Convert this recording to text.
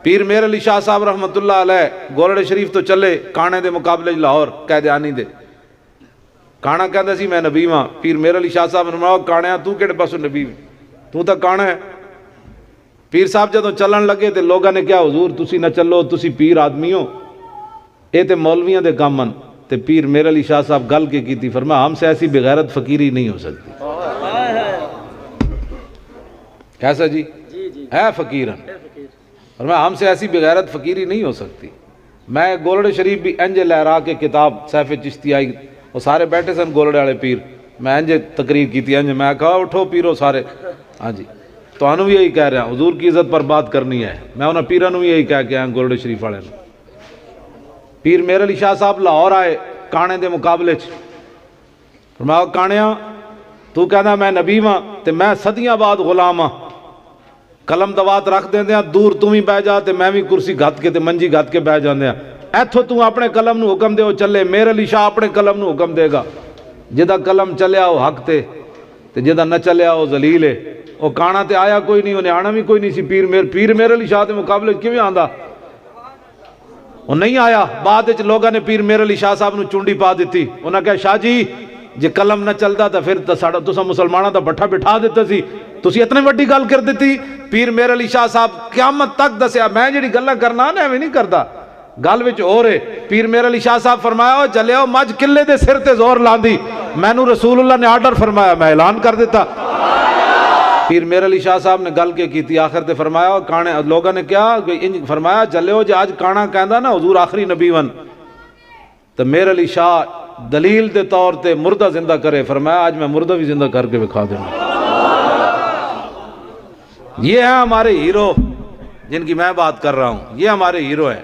پیر میر علی شاہ صاحب رحمت اللہ علیہ گولڑے شریف تو چلے کانے دے مقابلے لاہور قیدیانی دے کانا کہندا سی میں نبی ہاں. پیر میر علی شاہ صاحب نے فرمایا کانیا تو کہڑے پاسوں نبی تو تاں کانا ہے. پیر صاحب جدوں چلن لگے تے لوگاں نے کہا حضور تسی نہ چلو تسی پیر آدمی ہو اے تے مولویاں دے کام ہیں. تے پیر میر علی شاہ صاحب گل کے کیتی فرمایا ہم سے ایسی بغیرت فقیری نہیں ہو سکتی. کیسا جی ہے فقیرن فرمایا ہم سے ایسی بغیرت فقیری نہیں ہو سکتی. میں گولڑے شریف بھی انج لہرا کے کتاب سیف چشتی آئی وہ سارے بیٹھے سن گولڑے والے پیر میں انج تقریر کی انج میں کہا اٹھو پیرو سارے. ہاں جی تو انہوں بھی یہی کہہ رہا ہوں حضور کی عزت پر بات کرنی ہے. میں انہوں پیرانوں بھی یہی کہہ کے آیا گولڑے شریف والے نے. پیر میر علی شاہ صاحب لاہور آئے کانے دے مقابلے فرمایا کانیا تو کہنا میں نبی ہاں تے میں صدیاں بعد غلام ہاں. قلم دوات رکھ دیں دیا دور تم ہی بہ جا تے میں بھی کرسی گھت کے تے منجی گھت کے بہ جاندے ہیں. ایتھو تو اپنے قلم نو حکم دے وہ چلے. میر علی شاہ اپنے قلم نو حکم دے گا جدا قلم چلیا وہ حق تے جدا نہ چلیا وہ ذلیل ہے. وہ کانا تے آیا کوئی نہیں انہیں آنا بھی کوئی نہیں سی. پیر میر علی شاہ دے مقابلے کیویں آندا وہ نہیں آیا. بعد وچ لوگاں نے پیر میر علی شاہ صاحب نو چونڈی پا دیتی. انہاں کہا شاہ جی جے قلم نہ چلدا تے پھر تساں مسلماناں دا بٹھا بٹھا دیتا سی تسی اتنی وڈی گل کر دیتی. پیر میر علی شاہ صاحب قیامت تک دسیا میں جڑی گلاں کرنا نا ایویں نہیں کردا گل وچ اور ہے. پیر میر علی شاہ صاحب فرمایا چلیو مجھ قلعے دے سر تے زور لاندی مینوں رسول اللہ نے آرڈر فرمایا میں اعلان کر دیتا. پیر میر علی شاہ صاحب نے گل کے کیتی آخر تے فرمایا کانے لوگاں نے کیا فرمایا چلیو جے آج کانا کہندا نا حضور آخری نبی ون تو میر علی شاہ دلیل دے طور تے مردہ زندہ کرے. فرمایا آج میں مردہ بھی زندہ کر کے دکھا دوں. یہ ہیں ہمارے ہیرو جن کی میں بات کر رہا ہوں. یہ ہمارے ہیرو ہیں.